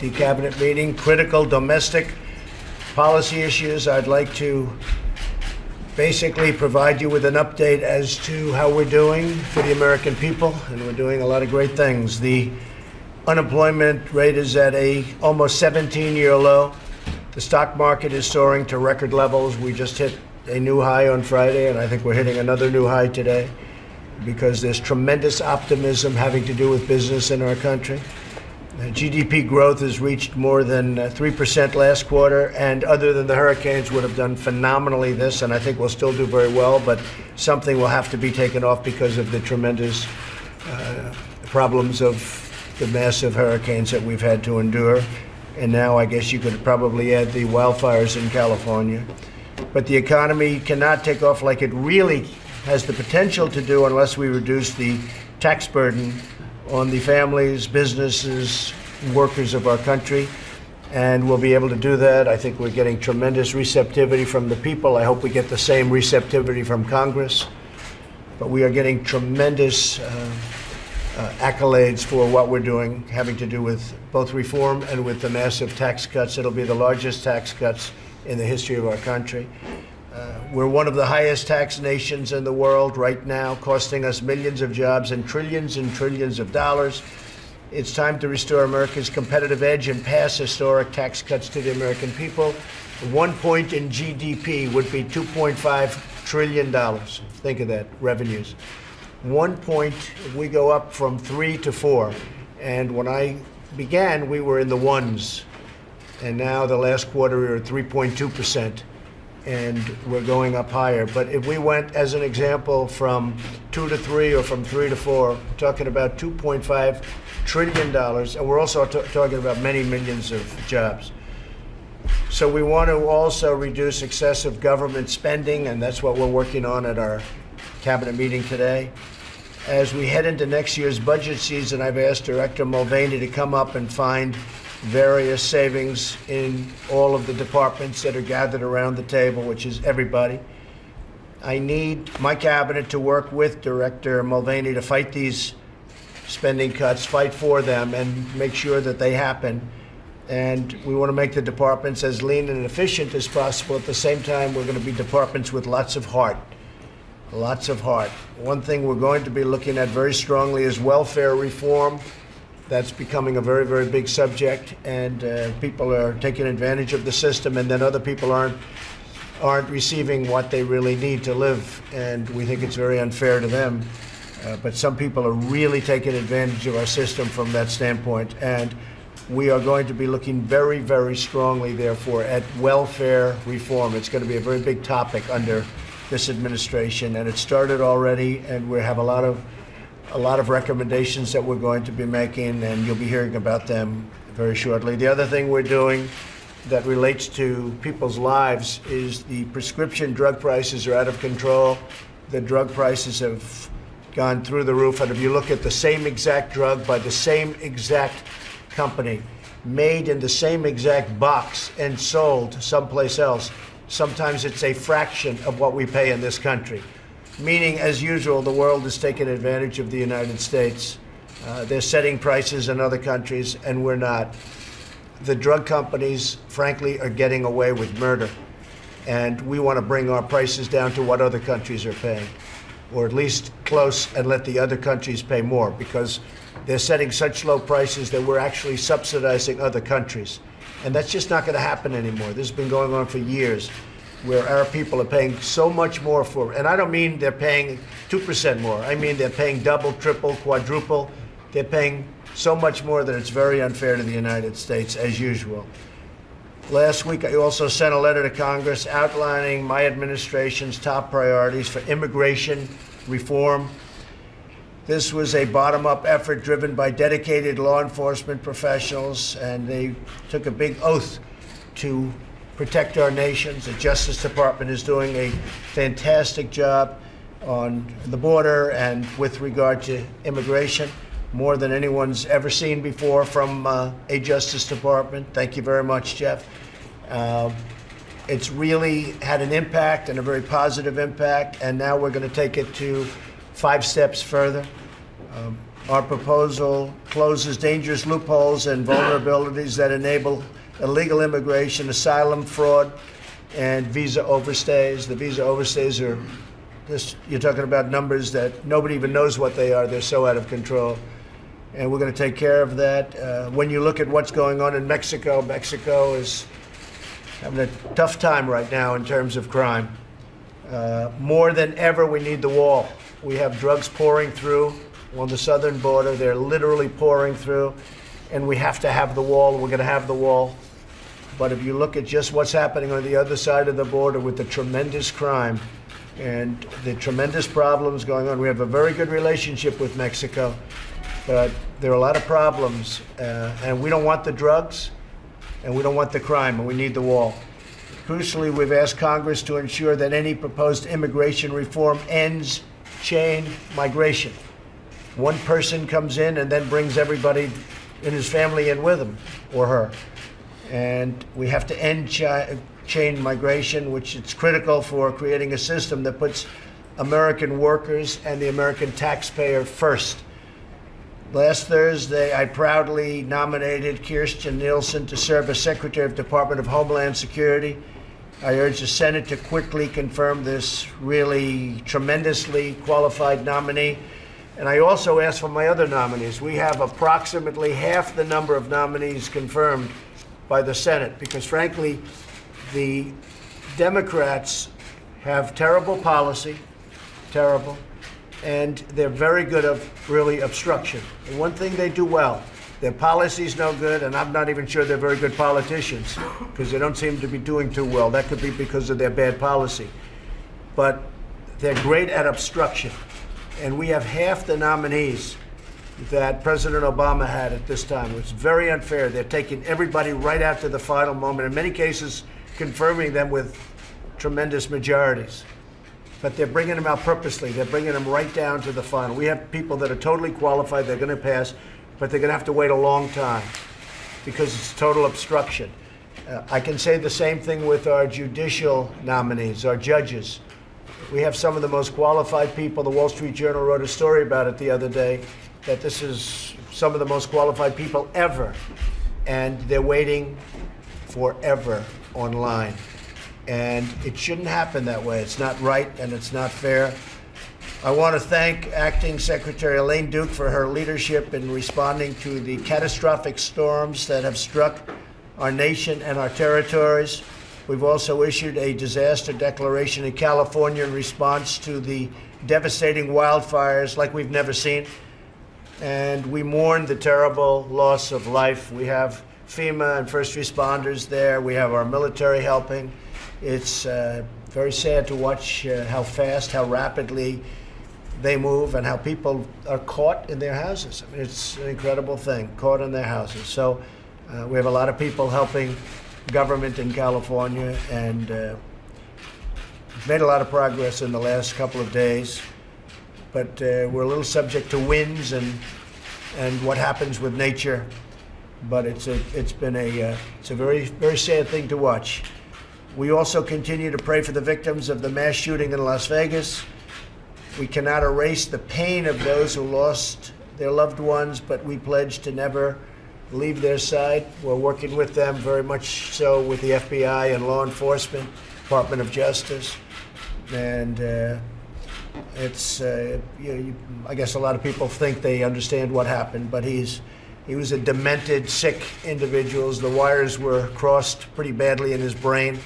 the cabinet meeting. Critical domestic policy issues. I'd like to basically provide you with an update as to how we're doing for the American people, and we're doing a lot of great things. The unemployment rate is at a almost 17-year low. The stock market is soaring to record levels. We just hit a new high on Friday, and I think we're hitting another new high today because there's tremendous optimism having to do with business in our country. GDP growth has reached more than 3% last quarter, and other than the hurricanes would have done phenomenally this, and I think we'll still do very well, but something will have to be taken off because of the tremendous problems of the massive hurricanes that we've had to endure. And now I guess you could probably add the wildfires in California. But the economy cannot take off like it really has the potential to do unless we reduce the tax burden on the families, businesses, workers of our country. And we'll be able to do that. I think we're getting tremendous receptivity from the people. I hope we get the same receptivity from Congress. But we are getting tremendous accolades for what we're doing, having to do with both reform and with the massive tax cuts. It'll be the largest tax cuts in the history of our country. We're one of the highest tax nations in the world right now, costing us millions of jobs and trillions of dollars. It's time to restore America's competitive edge and pass historic tax cuts to the American people. 1 point in GDP would be $2.5 trillion. Think of that, revenues. 1 point, we go up from 3 to 4. And when I began, we were in the ones. And now the last quarter, we were at 3.2%. And we're going up higher. But if we went, as an example, from 2 to 3 or from 3 to 4, we're talking about $2.5 trillion. And we're also talking about many millions of jobs. So we want to also reduce excessive government spending, and that's what we're working on at our cabinet meeting today. As we head into next year's budget season, I've asked Director Mulvaney to come up and find various savings in all of the departments that are gathered around the table, which is everybody. I need my cabinet to work with Director Mulvaney to fight these spending cuts, fight for them, and make sure that they happen. And we want to make the departments as lean and efficient as possible. At the same time, we're going to be departments with lots of heart. Lots of heart. One thing we're going to be looking at very strongly is welfare reform. That's becoming a very, very big subject, and people are taking advantage of the system, and then other people aren't receiving what they really need to live, and we think it's very unfair to them. But some people are really taking advantage of our system from that standpoint, and we are going to be looking very, very strongly, therefore, at welfare reform. It's going to be a very big topic under this administration, and it started already, and we have a lot of recommendations that we're going to be making, and you'll be hearing about them very shortly. The other thing we're doing that relates to people's lives is the prescription drug prices are out of control. The drug prices have gone through the roof, and if you look at the same exact drug by the same exact company, made in the same exact box and sold someplace else, sometimes it's a fraction of what we pay in this country. Meaning, as usual, the world is taking advantage of the United States. They're setting prices in other countries, and we're not. The drug companies, frankly, are getting away with murder. And we want to bring our prices down to what other countries are paying, or at least close, and let the other countries pay more, because they're setting such low prices that we're actually subsidizing other countries. And that's just not going to happen anymore. This has been going on for years, where our people are paying so much more for, and I don't mean they're paying 2% more. I mean they're paying double, triple, quadruple. They're paying so much more that it's very unfair to the United States, as usual. Last week, I also sent a letter to Congress outlining my administration's top priorities for immigration reform. This was a bottom-up effort driven by dedicated law enforcement professionals, and they took a big oath to protect our nations. The Justice Department is doing a fantastic job on the border and with regard to immigration, more than anyone's ever seen before from a Justice Department. Thank you very much, Jeff. It's really had an impact, and a very positive impact, and now we're going to take it to 5 steps further. Our proposal closes dangerous loopholes and vulnerabilities that enable illegal immigration, asylum fraud, and visa overstays. The visa overstays are just, you're talking about numbers that nobody even knows what they are. They're so out of control. And we're going to take care of that. When you look at what's going on in Mexico, Mexico is having a tough time right now in terms of crime. More than ever, we need the wall. We have drugs pouring through on the southern border. They're literally pouring through, and we have to have the wall. We're going to have the wall. But if you look at just what's happening on the other side of the border with the tremendous crime and the tremendous problems going on, we have a very good relationship with Mexico, but there are a lot of problems, and we don't want the drugs, and we don't want the crime, and we need the wall. Crucially, we've asked Congress to ensure that any proposed immigration reform ends chain migration. One person comes in and then brings everybody in his family in with him or her. And we have to end chain migration, which is critical for creating a system that puts American workers and the American taxpayer first. Last Thursday, I proudly nominated Kirstjen Nielsen to serve as Secretary of the Department of Homeland Security. I urge the Senate to quickly confirm this really tremendously qualified nominee. And I also asked for my other nominees. We have approximately half the number of nominees confirmed by the Senate because, frankly, the Democrats have terrible policy, terrible, and they're very good at really obstruction. And one thing they do well, their policy's no good, and I'm not even sure they're very good politicians because they don't seem to be doing too well. That could be because of their bad policy. But they're great at obstruction. And we have half the nominees that President Obama had at this time. It's very unfair. They're taking everybody right out to the final moment, in many cases confirming them with tremendous majorities. But they're bringing them out purposely. They're bringing them right down to the final. We have people that are totally qualified. They're going to pass, but they're going to have to wait a long time because it's total obstruction. I can say the same thing with our judicial nominees, our judges. We have some of the most qualified people. The Wall Street Journal wrote a story about it the other day, that this is some of the most qualified people ever, and they're waiting forever online. And it shouldn't happen that way. It's not right, and it's not fair. I want to thank Acting Secretary Elaine Duke for her leadership in responding to the catastrophic storms that have struck our nation and our territories. We've also issued a disaster declaration in California in response to the devastating wildfires like we've never seen. And we mourn the terrible loss of life. We have FEMA and first responders there. We have our military helping. It's very sad to watch how fast, how rapidly they move and how people are caught in their houses. I mean, it's an incredible thing, caught in their houses. So we have a lot of people helping government in California, and we've made a lot of progress in the last couple of days, but we're a little subject to winds and what happens with nature. But it's a very, very sad thing to watch. We also continue to pray for the victims of the mass shooting in Las Vegas. We cannot erase the pain of those who lost their loved ones, but we pledge to never leave their side. We're working with them very much so with the FBI and law enforcement, Department of Justice. And I guess a lot of people think they understand what happened, but he was a demented, sick individual. The wires were crossed pretty badly in his brain,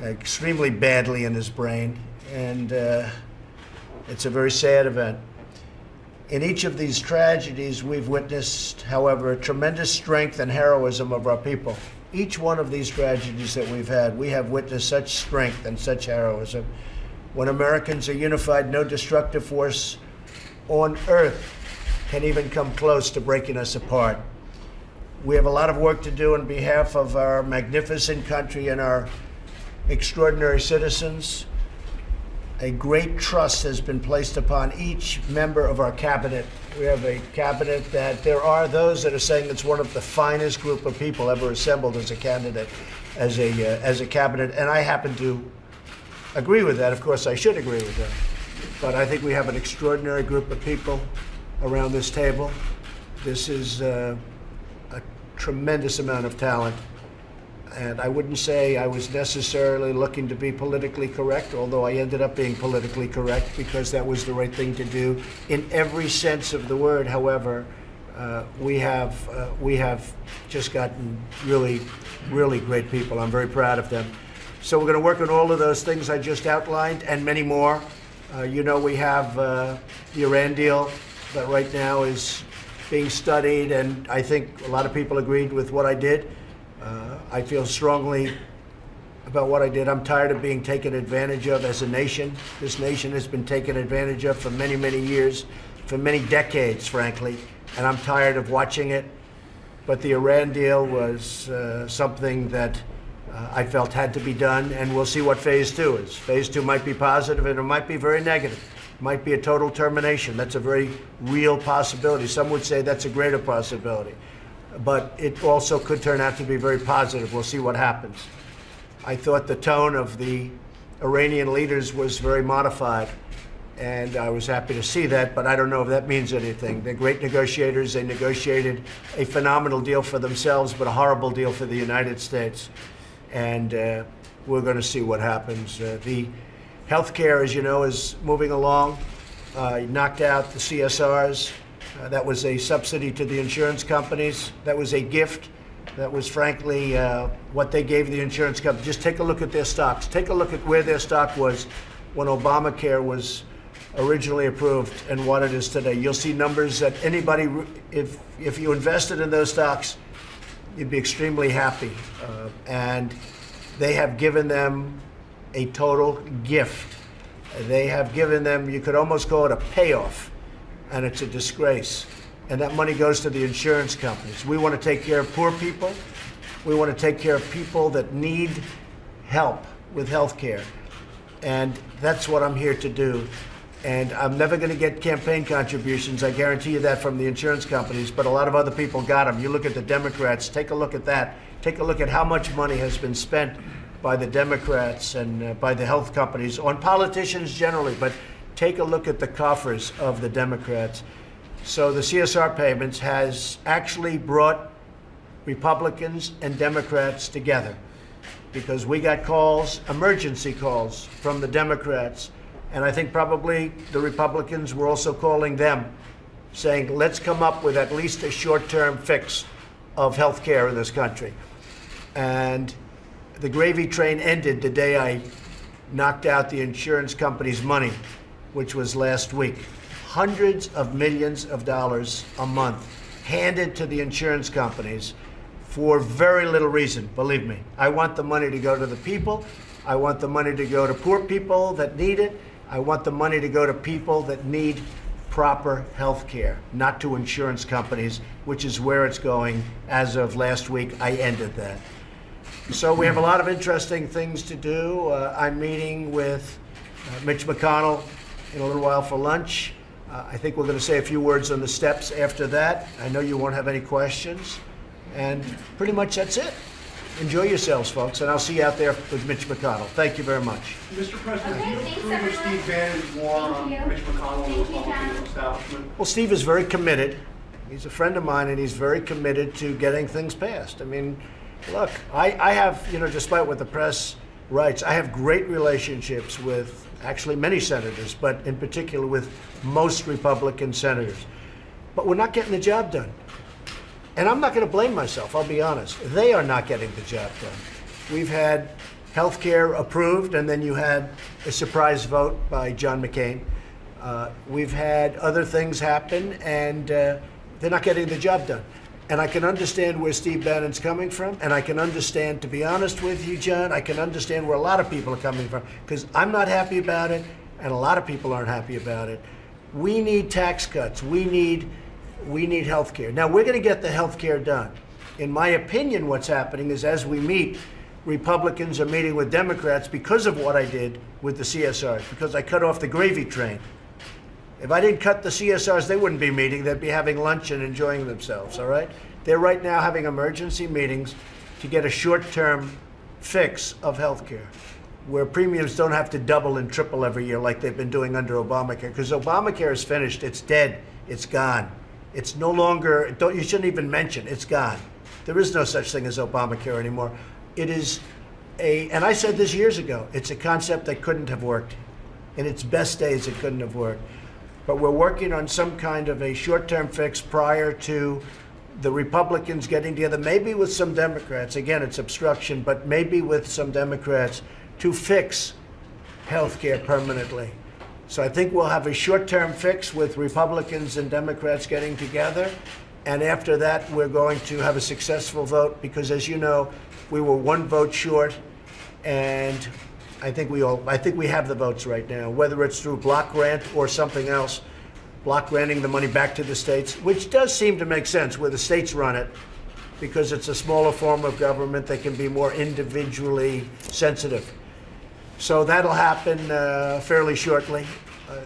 extremely badly in his brain. And it's a very sad event. In each of these tragedies, we've witnessed, however, tremendous strength and heroism of our people. Each one of these tragedies that we've had, we have witnessed such strength and such heroism. When Americans are unified, no destructive force on earth can even come close to breaking us apart. We have a lot of work to do on behalf of our magnificent country and our extraordinary citizens. A great trust has been placed upon each member of our cabinet. We have a cabinet that there are those that are saying it's one of the finest group of people ever assembled as a candidate, as a cabinet, and I happen to agree with that. Of course, I should agree with that. But I think we have an extraordinary group of people. around this table. This is a tremendous amount of talent. And I wouldn't say I was necessarily looking to be politically correct, although I ended up being politically correct because that was the right thing to do in every sense of the word. However, we have just gotten really, really great people. I'm very proud of them. So we're going to work on all of those things I just outlined and many more. We have the Iran deal that right now is being studied, and I think a lot of people agreed with what I did. I feel strongly about what I did. I'm tired of being taken advantage of as a nation. This nation has been taken advantage of for many, many years, for many decades, frankly, and I'm tired of watching it. But the Iran deal was something that I felt had to be done, and we'll see what phase 2 is. Phase 2 might be positive, and it might be very negative. It might be a total termination. That's a very real possibility. Some would say that's a greater possibility. But it also could turn out to be very positive. We'll see what happens. I thought the tone of the Iranian leaders was very modified, and I was happy to see that, but I don't know if that means anything. They're great negotiators. They negotiated a phenomenal deal for themselves, but a horrible deal for the United States. And we're going to see what happens. The healthcare, as you know, is moving along. Knocked out the CSRs. That was a subsidy to the insurance companies. That was a gift. That was, frankly, what they gave the insurance companies. Just take a look at their stocks. Take a look at where their stock was when Obamacare was originally approved and what it is today. You'll see numbers that anybody, if you invested in those stocks, you'd be extremely happy. And they have given them a total gift. They have given them, you could almost call it a payoff. And it's a disgrace. And that money goes to the insurance companies. We want to take care of poor people. We want to take care of people that need help with health care. And that's what I'm here to do. And I'm never going to get campaign contributions, I guarantee you that, from the insurance companies, but a lot of other people got them. You look at the Democrats, take a look at that. Take a look at how much money has been spent by the Democrats and by the health companies, on politicians generally, but take a look at the coffers of the Democrats. So the CSR payments has actually brought Republicans and Democrats together, because we got calls, emergency calls, from the Democrats, and I think probably the Republicans were also calling them, saying, let's come up with at least a short-term fix of health care in this country. And the gravy train ended the day I knocked out the insurance company's money, which was last week. Hundreds of millions of dollars a month handed to the insurance companies for very little reason, believe me. I want the money to go to the people. I want the money to go to poor people that need it. I want the money to go to people that need proper health care, not to insurance companies, which is where it's going. As of last week, I ended that. So we have a lot of interesting things to do. I'm meeting with Mitch McConnell in a little while for lunch. I think we're going to say a few words on the steps after that. I know you won't have any questions. And pretty much that's it. Enjoy yourselves, folks, and I'll see you out there with Mitch McConnell. Thank you very much. Mr. President, Okay, do you thanks, approve of everyone. Steve Bannon's war on Thank you. Mitch McConnell and the Thank you, Republican John. establishment? Well, Steve is very committed. He's a friend of mine, and he's very committed to getting things passed. I mean, look, I have, despite what the press writes, I have great relationships with actually many senators, but in particular with most Republican senators. But we're not getting the job done. And I'm not going to blame myself, I'll be honest. They are not getting the job done. We've had health care approved, and then you had a surprise vote by John McCain. We've had other things happen, and they're not getting the job done. And I can understand where Steve Bannon's coming from, and I can understand, to be honest with you, John, I can understand where a lot of people are coming from, because I'm not happy about it, and a lot of people aren't happy about it. We need tax cuts. We need health care. Now, we're going to get the health care done. In my opinion, what's happening is, as we meet, Republicans are meeting with Democrats because of what I did with the CSRs, because I cut off the gravy train. If I didn't cut the CSRs, they wouldn't be meeting. They'd be having lunch and enjoying themselves, all right? They're right now having emergency meetings to get a short-term fix of health care, where premiums don't have to double and triple every year like they've been doing under Obamacare, because Obamacare is finished. It's dead. It's gone. It's no longer, you shouldn't even mention, it's gone. There is no such thing as Obamacare anymore. It is and I said this years ago, it's a concept that couldn't have worked. In its best days, it couldn't have worked. But we're working on some kind of a short-term fix prior to the Republicans getting together, maybe with some Democrats. Again, it's obstruction, but maybe with some Democrats to fix health care permanently. So I think we'll have a short-term fix with Republicans and Democrats getting together. And after that, we're going to have a successful vote because, as you know, we were one vote short, and I think we have the votes right now, whether it's through block grant or something else, block granting the money back to the states, which does seem to make sense where the states run it, because it's a smaller form of government. They can be more individually sensitive. So that'll happen fairly shortly.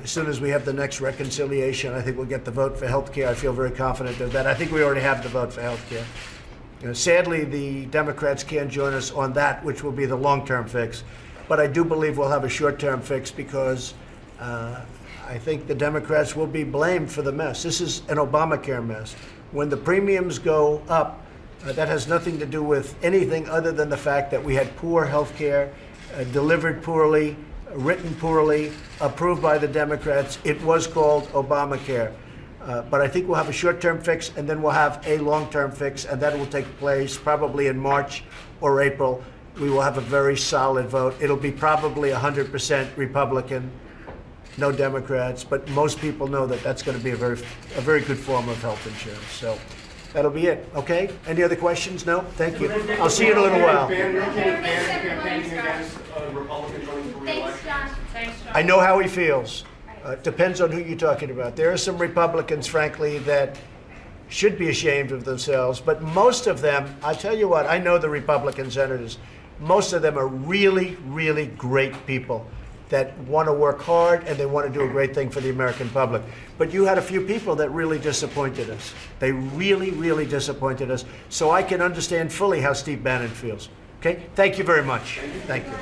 As soon as we have the next reconciliation, I think we'll get the vote for health care. I feel very confident of that. I think we already have the vote for health care. Sadly, the Democrats can't join us on that, which will be the long-term fix. But I do believe we'll have a short-term fix because I think the Democrats will be blamed for the mess. This is an Obamacare mess. When the premiums go up, that has nothing to do with anything other than the fact that we had poor health care, delivered poorly, written poorly, approved by the Democrats. It was called Obamacare. But I think we'll have a short-term fix, and then we'll have a long-term fix, and that will take place probably in March or April. We will have a very solid vote. It'll be probably 100% Republican, no Democrats, but most people know that that's going to be a very good form of health insurance. So that'll be it. Okay? Any other questions? No? Thank you. I'll see you in a little while. Campaigning against Republicans running for re-election. Thanks, John. I know how he feels. It depends on who you're talking about. There are some Republicans, frankly, that should be ashamed of themselves, but most of them, I tell you what, I know the Republican senators, most of them are really, really great people that want to work hard and they want to do a great thing for the American public. But you had a few people that really disappointed us. They really, really disappointed us. So I can understand fully how Steve Bannon feels. Okay? Thank you very much. Thank you.